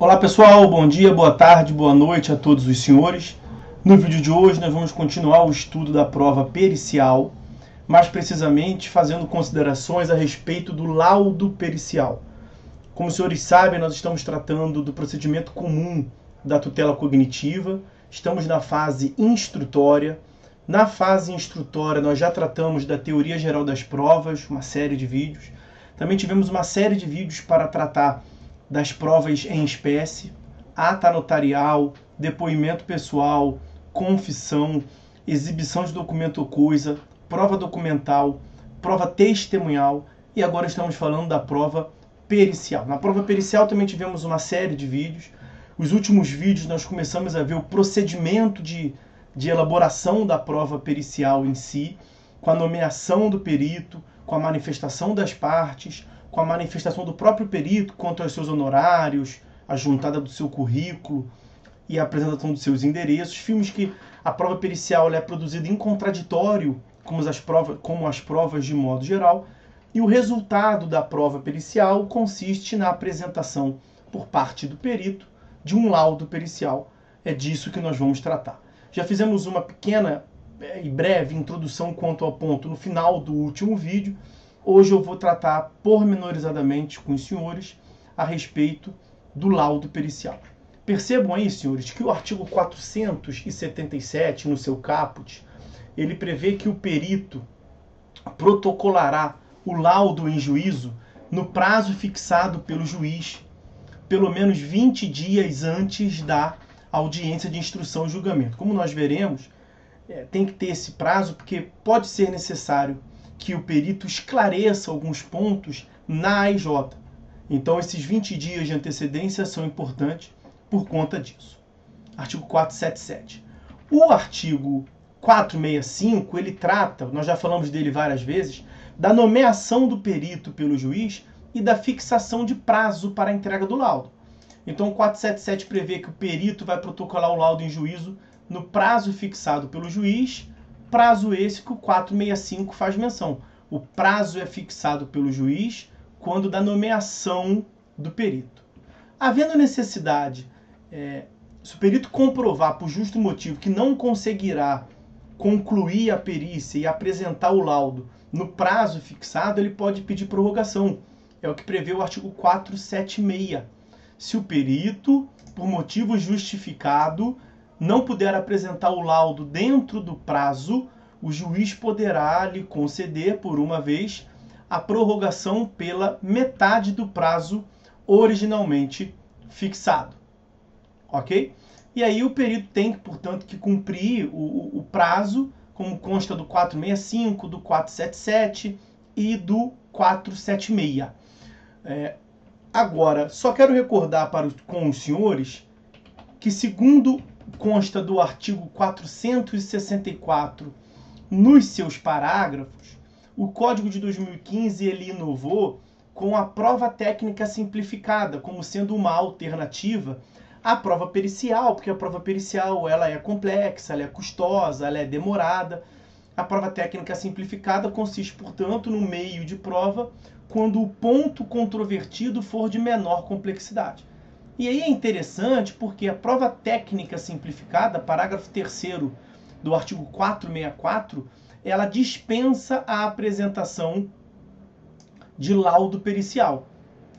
Olá pessoal, bom dia, boa tarde, boa noite a todos os senhores. No vídeo de hoje nós vamos continuar o estudo da prova pericial, mais precisamente fazendo considerações a respeito do laudo pericial. Como os senhores sabem, nós estamos tratando do procedimento comum da tutela cognitiva, estamos na fase instrutória. Na fase instrutória nós já tratamos da teoria geral das provas, uma série de vídeos. Também tivemos uma série de vídeos para tratar das provas em espécie, ata notarial, depoimento pessoal, confissão, exibição de documento ou coisa, prova documental, prova testemunhal e agora estamos falando da prova pericial. Na prova pericial também tivemos uma série de vídeos. Os últimos vídeos nós começamos a ver o procedimento de elaboração da prova pericial em si, com a nomeação do perito, com a manifestação das partes, com a manifestação do próprio perito quanto aos seus honorários, a juntada do seu currículo e a apresentação dos seus endereços. Vimos que a prova pericial é produzida em contraditório, como as provas de modo geral, e o resultado da prova pericial consiste na apresentação por parte do perito de um laudo pericial. É disso que nós vamos tratar. Já fizemos uma pequena e breve introdução quanto ao ponto no final do último vídeo. Hoje eu vou tratar pormenorizadamente com os senhores a respeito do laudo pericial. Percebam aí, senhores, que o artigo 477, no seu caput, ele prevê que o perito protocolará o laudo em juízo no prazo fixado pelo juiz, pelo menos 20 dias antes da audiência de instrução e julgamento. Como nós veremos, tem que ter esse prazo porque pode ser necessário que o perito esclareça alguns pontos na AIJ. Então, esses 20 dias de antecedência são importantes por conta disso. Artigo 477. O artigo 465, ele trata, nós já falamos dele várias vezes, da nomeação do perito pelo juiz e da fixação de prazo para a entrega do laudo. Então, o 477 prevê que o perito vai protocolar o laudo em juízo no prazo fixado pelo juiz, prazo esse que o 465 faz menção. O prazo é fixado pelo juiz quando da nomeação do perito. Havendo necessidade, se o perito comprovar por justo motivo que não conseguirá concluir a perícia e apresentar o laudo no prazo fixado, ele pode pedir prorrogação. É o que prevê o artigo 476. Se o perito, por motivo justificado, não puder apresentar o laudo dentro do prazo, o juiz poderá lhe conceder, por uma vez, a prorrogação pela metade do prazo originalmente fixado. Ok? E aí o perito tem, portanto, que cumprir o prazo, como consta do 465, do 477 e do 476. Agora, só quero recordar com os senhores que, segundo consta do artigo 464, nos seus parágrafos, o Código de 2015 ele inovou com a prova técnica simplificada, como sendo uma alternativa à prova pericial, porque a prova pericial ela é complexa, ela é custosa, ela é demorada. A prova técnica simplificada consiste, portanto, no meio de prova quando o ponto controvertido for de menor complexidade. E aí é interessante porque a prova técnica simplificada, parágrafo 3º do artigo 464, ela dispensa a apresentação de laudo pericial.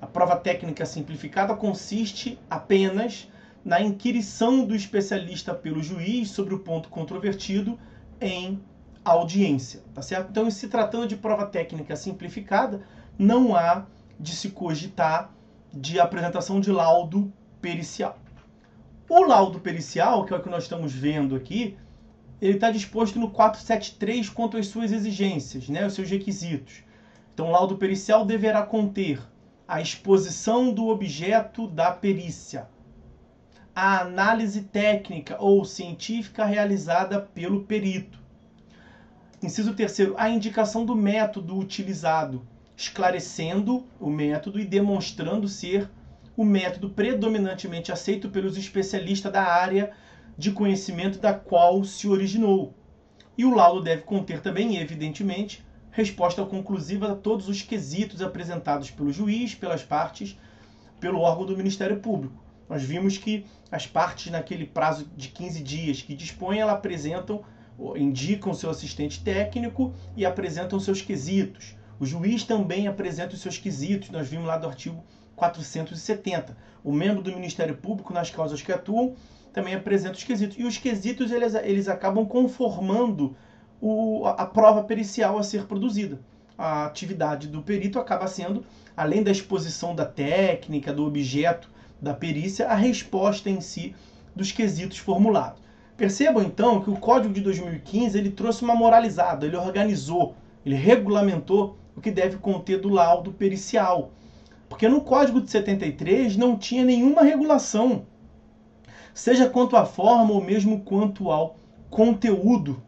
A prova técnica simplificada consiste apenas na inquirição do especialista pelo juiz sobre o ponto controvertido em audiência, tá certo? Então, se tratando de prova técnica simplificada, não há de se cogitar de apresentação de laudo pericial. O laudo pericial, que é o que nós estamos vendo aqui, ele está disposto no 473 quanto às suas exigências, né, os seus requisitos. Então, o laudo pericial deverá conter a exposição do objeto da perícia, a análise técnica ou científica realizada pelo perito. Inciso 3º, a indicação do método utilizado, esclarecendo o método e demonstrando ser o método predominantemente aceito pelos especialistas da área de conhecimento da qual se originou. E o laudo deve conter também, evidentemente, resposta conclusiva a todos os quesitos apresentados pelo juiz, pelas partes, pelo órgão do Ministério Público. Nós vimos que as partes, naquele prazo de 15 dias que dispõem, elas apresentam, indicam seu assistente técnico e apresentam seus quesitos. O juiz também apresenta os seus quesitos, nós vimos lá do artigo 470. O membro do Ministério Público, nas causas que atuam, também apresenta os quesitos. E os quesitos, eles acabam conformando a prova pericial a ser produzida. A atividade do perito acaba sendo, além da exposição da técnica, do objeto da perícia, a resposta em si dos quesitos formulados. Percebam, então, que o Código de 2015 ele trouxe uma moralizada, ele organizou, ele regulamentou o que deve conter do laudo pericial. Porque no Código de 73 não tinha nenhuma regulação, seja quanto à forma ou mesmo quanto ao conteúdo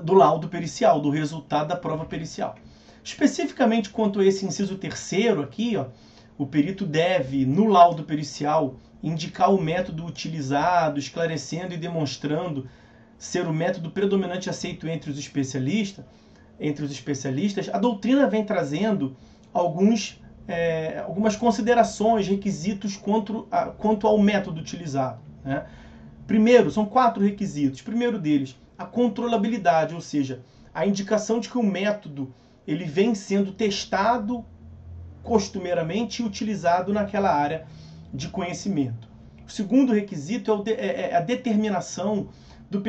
do laudo pericial, do resultado da prova pericial. Especificamente quanto a esse inciso 3º aqui, ó, o perito deve, no laudo pericial, indicar o método utilizado, esclarecendo e demonstrando ser o método predominante aceito entre os especialistas. A doutrina vem trazendo algumas considerações, requisitos quanto ao método utilizado, né? Primeiro, são 4 requisitos. Primeiro deles, a controlabilidade, ou seja, a indicação de que o método ele vem sendo testado costumeiramente e utilizado naquela área de conhecimento. O segundo requisito é a determinação do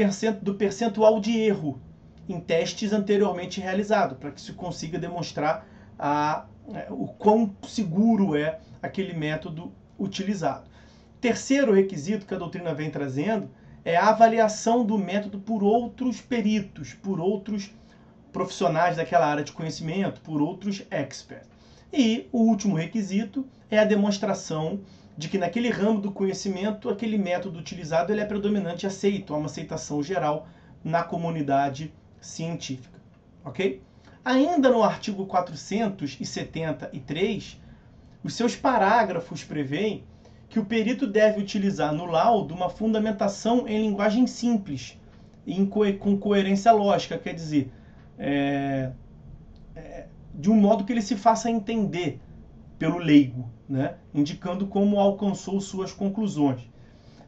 percentual de erro em testes anteriormente realizados, para que se consiga demonstrar o quão seguro é aquele método utilizado. Terceiro requisito que a doutrina vem trazendo é a avaliação do método por outros peritos, por outros profissionais daquela área de conhecimento, por outros experts. E o último requisito é a demonstração de que naquele ramo do conhecimento, aquele método utilizado ele é predominante e aceito, há uma aceitação geral na comunidade científica. Ok? Ainda no artigo 473, os seus parágrafos prevêem que o perito deve utilizar no laudo uma fundamentação em linguagem simples e com coerência lógica, quer dizer, de um modo que ele se faça entender pelo leigo, né? Indicando como alcançou suas conclusões.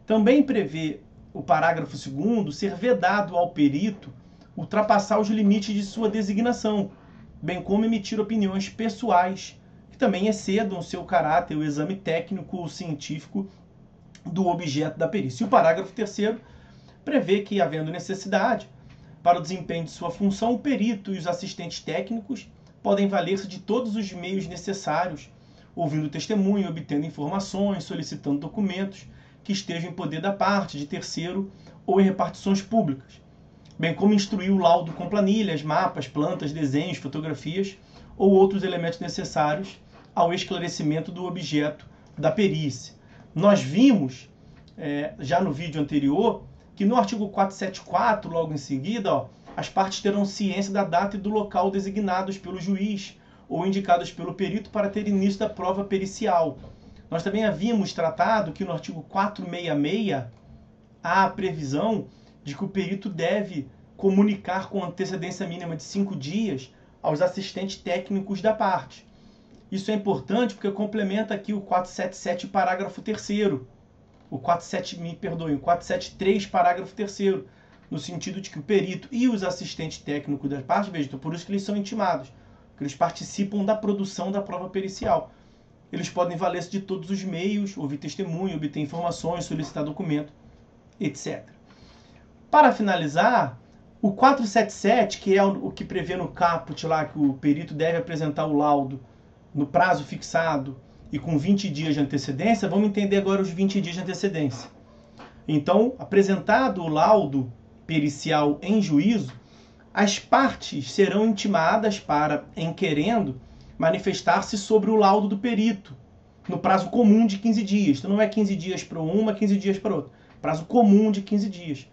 Também prevê o parágrafo 2º ser vedado ao perito ultrapassar os limites de sua designação, bem como emitir opiniões pessoais que também excedam o seu caráter, o exame técnico ou científico do objeto da perícia. E o parágrafo 3º prevê que, havendo necessidade para o desempenho de sua função, o perito e os assistentes técnicos podem valer-se de todos os meios necessários, ouvindo testemunho, obtendo informações, solicitando documentos que estejam em poder da parte, de terceiro ou em repartições públicas, bem como instruir o laudo com planilhas, mapas, plantas, desenhos, fotografias ou outros elementos necessários ao esclarecimento do objeto da perícia. Nós vimos, já no vídeo anterior, que no artigo 474, logo em seguida, as partes terão ciência da data e do local designados pelo juiz ou indicados pelo perito para ter início da prova pericial. Nós também havíamos tratado que no artigo 466 há a previsão de que o perito deve comunicar com antecedência mínima de 5 dias aos assistentes técnicos da parte. Isso é importante porque complementa aqui o 477, parágrafo 3º. O 473, parágrafo 3º, no sentido de que o perito e os assistentes técnicos da parte, veja, então por isso que eles são intimados, porque eles participam da produção da prova pericial. Eles podem valer-se de todos os meios, ouvir testemunho, obter informações, solicitar documento, etc. Para finalizar, o 477, que é o que prevê no caput lá que o perito deve apresentar o laudo no prazo fixado e com 20 dias de antecedência, vamos entender agora os 20 dias de antecedência. Então, apresentado o laudo pericial em juízo, as partes serão intimadas para, em querendo, manifestar-se sobre o laudo do perito, no prazo comum de 15 dias. Então não é 15 dias para uma, 15 dias para outra. Prazo comum de 15 dias.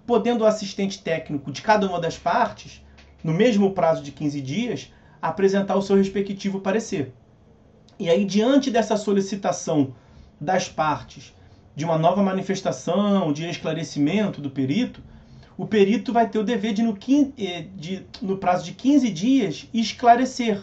Podendo o assistente técnico de cada uma das partes, no mesmo prazo de 15 dias, apresentar o seu respectivo parecer. E aí, diante dessa solicitação das partes de uma nova manifestação, de esclarecimento do perito, o perito vai ter o dever de, no prazo de 15 dias, esclarecer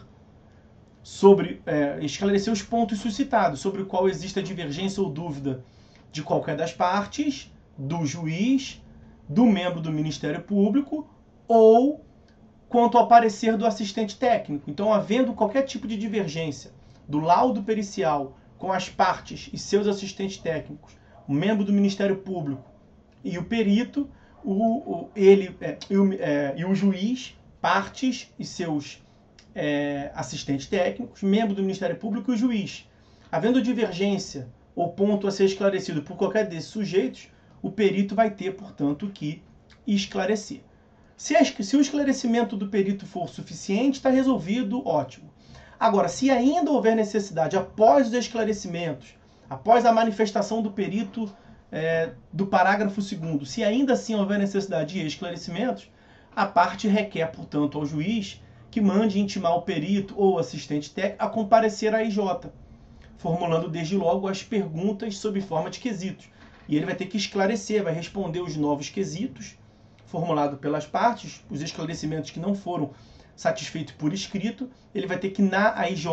esclarecer os pontos suscitados, sobre o qual existe a divergência ou dúvida de qualquer das partes, do juiz, do membro do Ministério Público ou quanto ao parecer do assistente técnico. Então, havendo qualquer tipo de divergência do laudo pericial com as partes e seus assistentes técnicos, o membro do Ministério Público e o perito, e o juiz, partes e seus assistentes técnicos, membro do Ministério Público e o juiz. Havendo divergência ou ponto a ser esclarecido por qualquer desses sujeitos, o perito vai ter, portanto, que esclarecer. Se o esclarecimento do perito for suficiente, está resolvido, ótimo. Agora, se ainda houver necessidade, após os esclarecimentos, após a manifestação do perito do parágrafo 2º, se ainda assim houver necessidade de esclarecimentos, a parte requer, portanto, ao juiz que mande intimar o perito ou assistente técnico a comparecer à IJ, formulando desde logo as perguntas sob forma de quesitos. E ele vai ter que esclarecer, vai responder os novos quesitos formulados pelas partes, os esclarecimentos que não foram satisfeitos por escrito, ele vai ter que, na AIJ,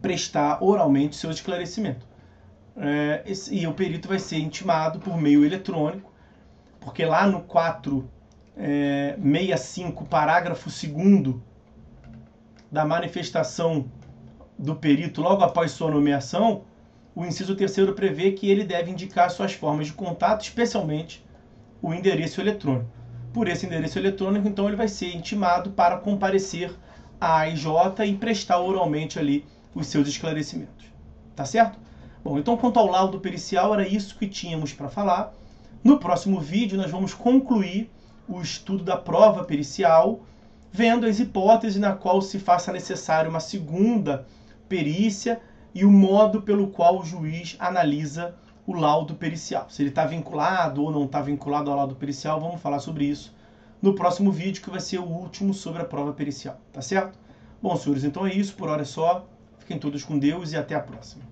prestar oralmente seu esclarecimento. E o perito vai ser intimado por meio eletrônico, porque lá no 465, parágrafo 2º da manifestação do perito logo após sua nomeação, o inciso 3º prevê que ele deve indicar suas formas de contato, especialmente o endereço eletrônico. Por esse endereço eletrônico, então, ele vai ser intimado para comparecer à AIJ e prestar oralmente ali os seus esclarecimentos. Tá certo? Bom, então, quanto ao laudo pericial, era isso que tínhamos para falar. No próximo vídeo, nós vamos concluir o estudo da prova pericial, vendo as hipóteses na qual se faça necessário uma segunda perícia e o modo pelo qual o juiz analisa o laudo pericial. Se ele está vinculado ou não está vinculado ao laudo pericial, vamos falar sobre isso no próximo vídeo, que vai ser o último sobre a prova pericial. Tá certo? Bom, senhores, então é isso. Por hora é só. Fiquem todos com Deus e até a próxima.